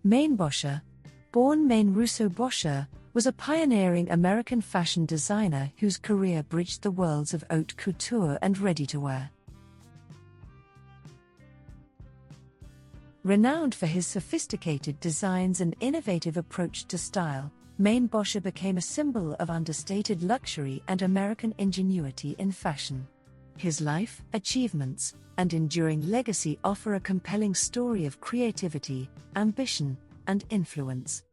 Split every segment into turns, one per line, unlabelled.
Mainbocher, born Main Rousseau Bocher, was a pioneering American fashion designer whose career bridged the worlds of haute couture and ready-to-wear. Renowned for his sophisticated designs and innovative approach to style, Mainbocher became a symbol of understated luxury and American ingenuity in fashion. His life, achievements, and enduring legacy offer a compelling story of creativity, ambition, and influence.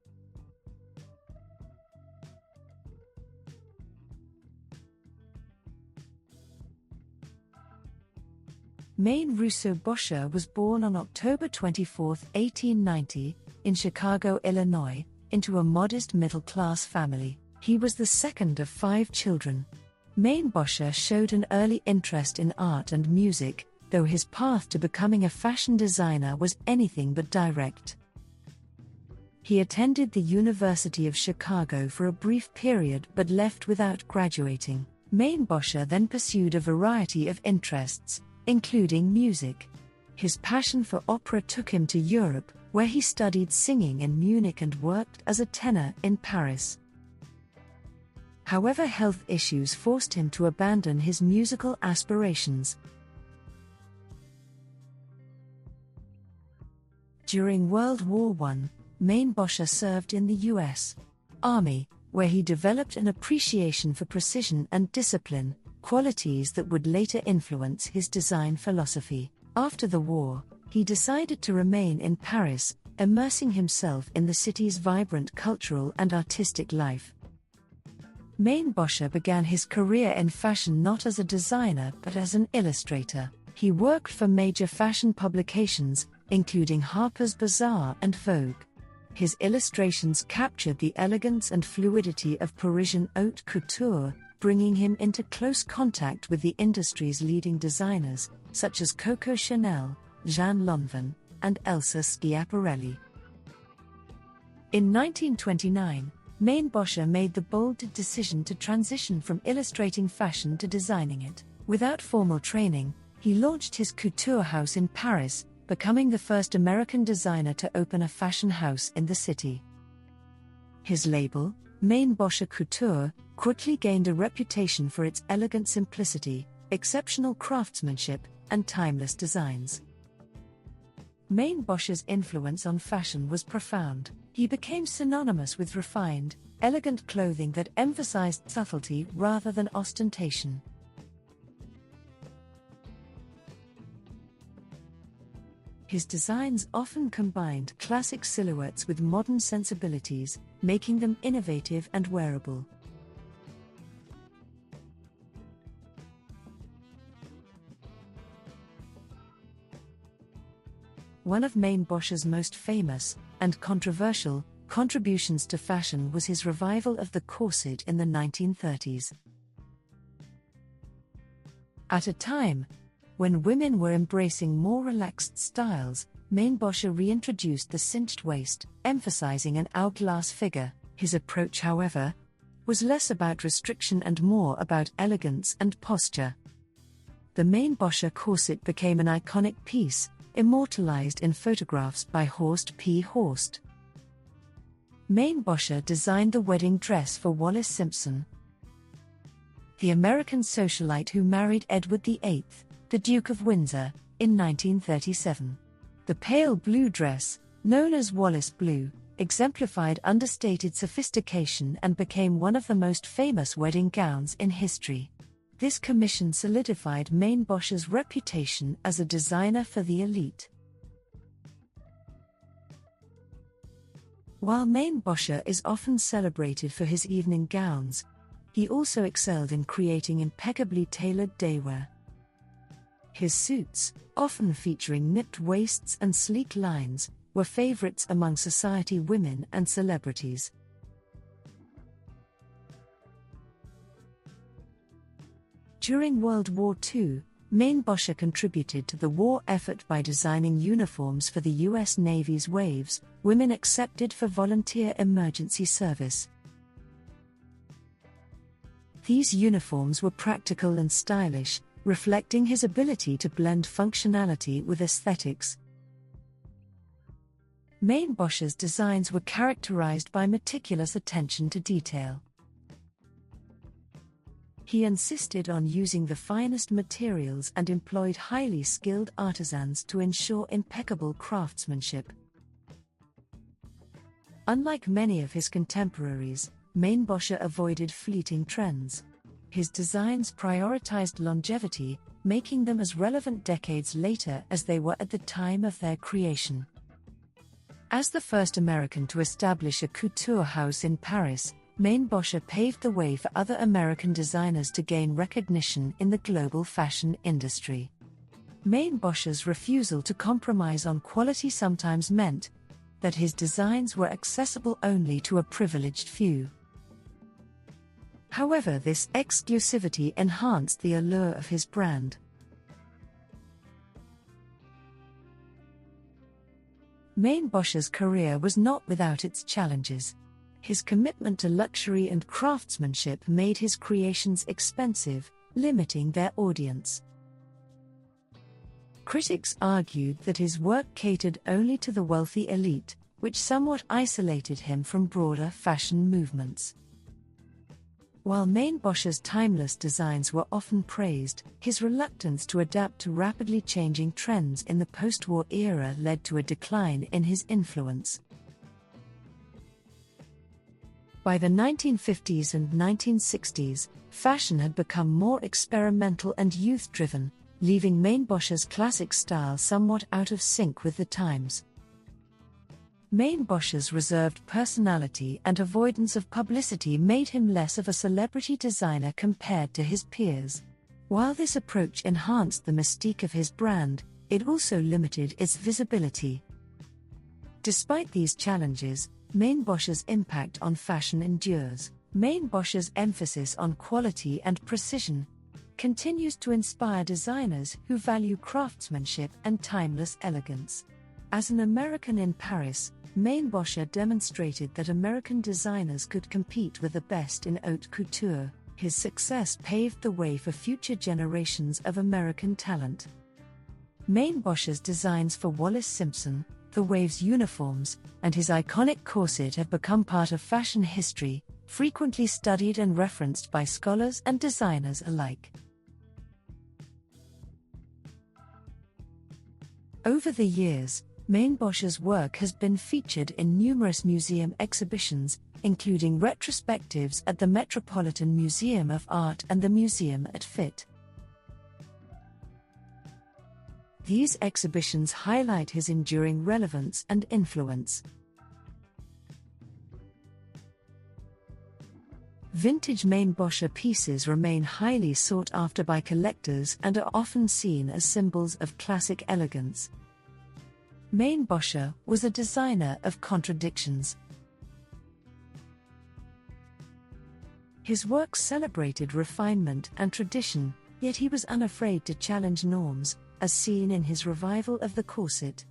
Main Rousseau Bocher was born on October 24, 1890, in Chicago, Illinois, into a modest middle-class family. He was the second of 5 children. Mainbocher showed an early interest in art and music, though his path to becoming a fashion designer was anything but direct. He attended the University of Chicago for a brief period but left without graduating. Mainbocher then pursued a variety of interests, including music. His passion for opera took him to Europe, where he studied singing in Munich and worked as a tenor in Paris. However, health issues forced him to abandon his musical aspirations. During World War I, Mainbocher served in the U.S. Army, where he developed an appreciation for precision and discipline, qualities that would later influence his design philosophy. After the war, he decided to remain in Paris, immersing himself in the city's vibrant cultural and artistic life. Mainbocher began his career in fashion not as a designer but as an illustrator. He worked for major fashion publications, including Harper's Bazaar and Vogue. His illustrations captured the elegance and fluidity of Parisian haute couture, bringing him into close contact with the industry's leading designers, such as Coco Chanel, Jean Lanvin, and Elsa Schiaparelli. In 1929, Mainbocher made the bold decision to transition from illustrating fashion to designing it. Without formal training, he launched his couture house in Paris, becoming the first American designer to open a fashion house in the city. His label, Mainbocher Couture, quickly gained a reputation for its elegant simplicity, exceptional craftsmanship, and timeless designs. Mainbocher's influence on fashion was profound. He became synonymous with refined, elegant clothing that emphasized subtlety rather than ostentation. His designs often combined classic silhouettes with modern sensibilities, making them innovative and wearable. One of Mainbocher's most famous, and controversial, contributions to fashion was his revival of the corset in the 1930s. At a time when women were embracing more relaxed styles, Mainbocher reintroduced the cinched waist, emphasizing an hourglass figure. His approach, however, was less about restriction and more about elegance and posture. The Mainbocher corset became an iconic piece, immortalized in photographs by Horst P. Horst. Mainbocher designed the wedding dress for Wallis Simpson, the American socialite who married Edward VIII, the Duke of Windsor, in 1937. The pale blue dress, known as Wallis Blue, exemplified understated sophistication and became one of the most famous wedding gowns in history. This commission solidified Mainbocher's reputation as a designer for the elite. While Mainbocher is often celebrated for his evening gowns, he also excelled in creating impeccably tailored daywear. His suits, often featuring nipped waists and sleek lines, were favorites among society women and celebrities. During World War II, Mainbocher contributed to the war effort by designing uniforms for the U.S. Navy's waves, women accepted for volunteer emergency service. These uniforms were practical and stylish, reflecting his ability to blend functionality with aesthetics. Mainbocher's designs were characterized by meticulous attention to detail. He insisted on using the finest materials and employed highly skilled artisans to ensure impeccable craftsmanship. Unlike many of his contemporaries, Mainbocher avoided fleeting trends. His designs prioritized longevity, making them as relevant decades later as they were at the time of their creation. As the first American to establish a couture house in Paris, Mainbocher paved the way for other American designers to gain recognition in the global fashion industry. Mainbocher's refusal to compromise on quality sometimes meant that his designs were accessible only to a privileged few. However, this exclusivity enhanced the allure of his brand. Mainbocher's career was not without its challenges. His commitment to luxury and craftsmanship made his creations expensive, limiting their audience. Critics argued that his work catered only to the wealthy elite, which somewhat isolated him from broader fashion movements. While Mainbocher's timeless designs were often praised, his reluctance to adapt to rapidly changing trends in the post-war era led to a decline in his influence. By the 1950s and 1960s, fashion had become more experimental and youth-driven, leaving Mainbocher's classic style somewhat out of sync with the times. Mainbocher's reserved personality and avoidance of publicity made him less of a celebrity designer compared to his peers. While this approach enhanced the mystique of his brand, it also limited its visibility. Despite these challenges, Mainbocher's impact on fashion endures. Mainbocher's emphasis on quality and precision continues to inspire designers who value craftsmanship and timeless elegance. As an American in Paris, Mainbocher demonstrated that American designers could compete with the best in haute couture. His success paved the way for future generations of American talent. Mainbocher's designs for Wallis Simpson, the Waves uniforms, and his iconic corset have become part of fashion history, frequently studied and referenced by scholars and designers alike. Over the years, Mainbocher's work has been featured in numerous museum exhibitions, including retrospectives at the Metropolitan Museum of Art and the Museum at Fit. These exhibitions highlight his enduring relevance and influence. Vintage Mainbocher pieces remain highly sought after by collectors and are often seen as symbols of classic elegance. Mainbocher was a designer of contradictions. His work celebrated refinement and tradition, yet he was unafraid to challenge norms, as seen in his revival of the corset.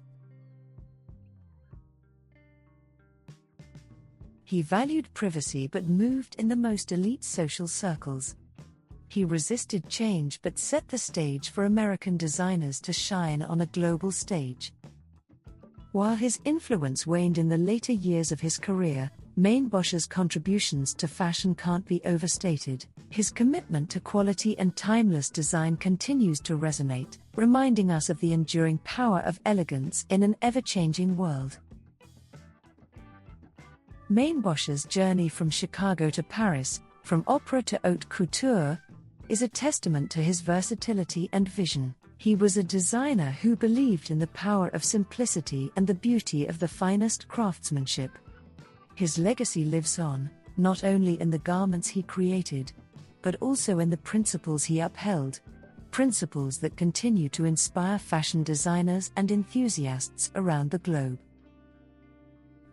He valued privacy but moved in the most elite social circles. He resisted change but set the stage for American designers to shine on a global stage. While his influence waned in the later years of his career, Mainbocher's contributions to fashion can't be overstated. His commitment to quality and timeless design continues to resonate, reminding us of the enduring power of elegance in an ever-changing world. Mainbocher's journey from Chicago to Paris, from opera to haute couture, is a testament to his versatility and vision. He was a designer who believed in the power of simplicity and the beauty of the finest craftsmanship. His legacy lives on, not only in the garments he created, but also in the principles he upheld, principles that continue to inspire fashion designers and enthusiasts around the globe.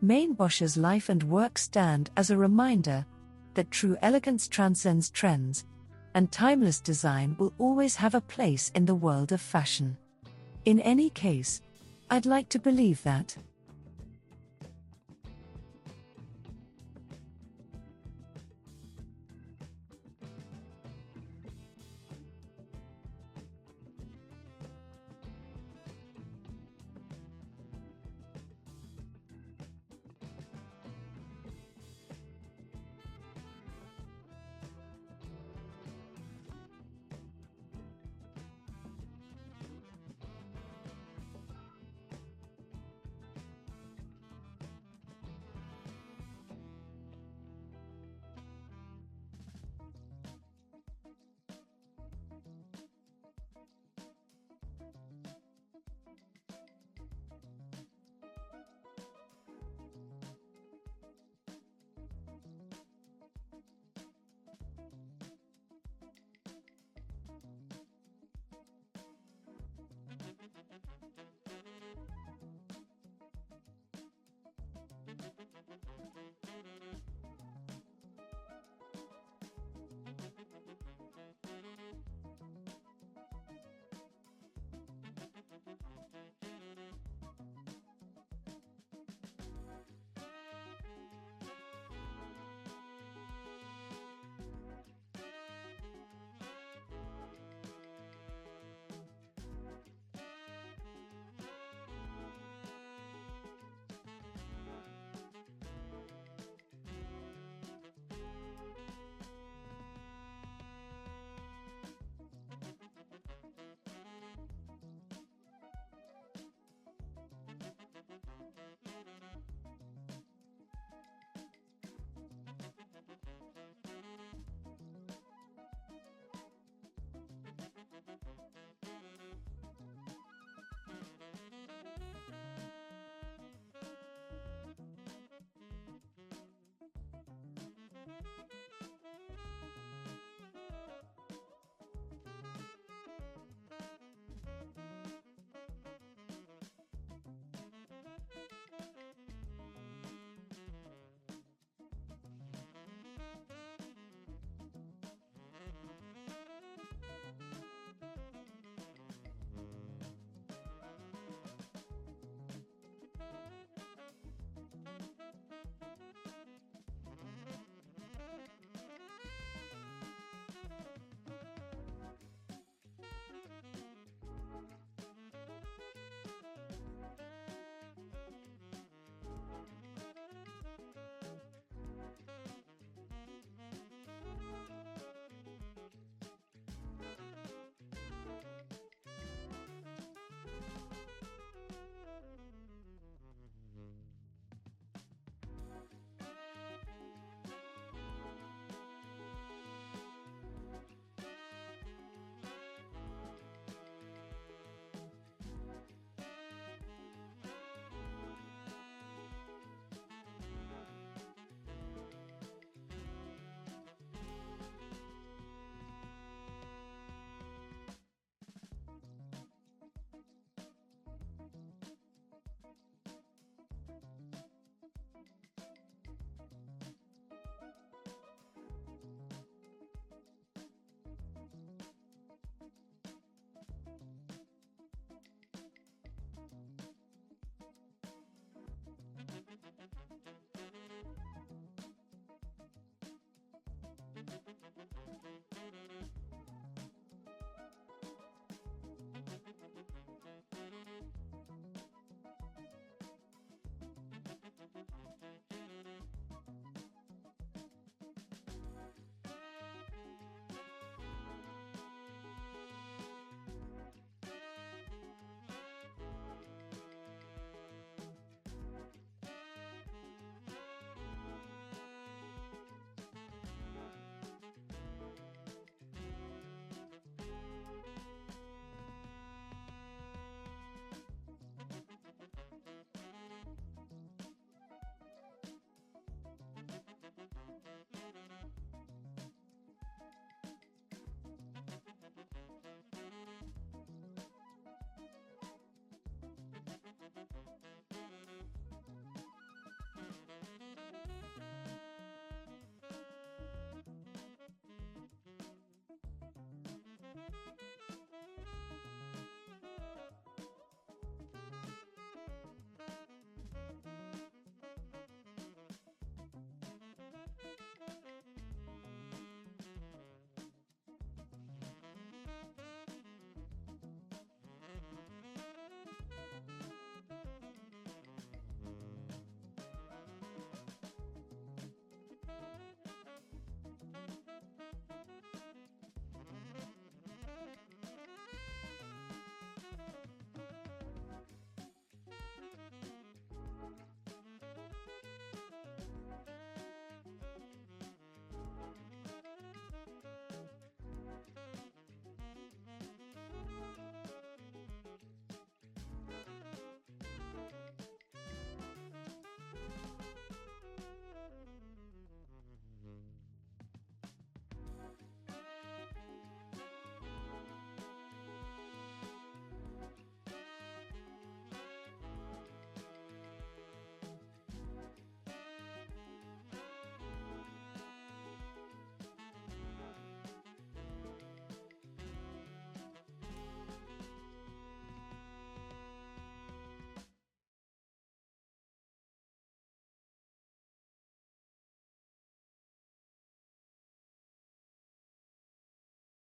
Mainbocher's life and work stand as a reminder that true elegance transcends trends, and timeless design will always have a place in the world of fashion. In any case, I'd like to believe that.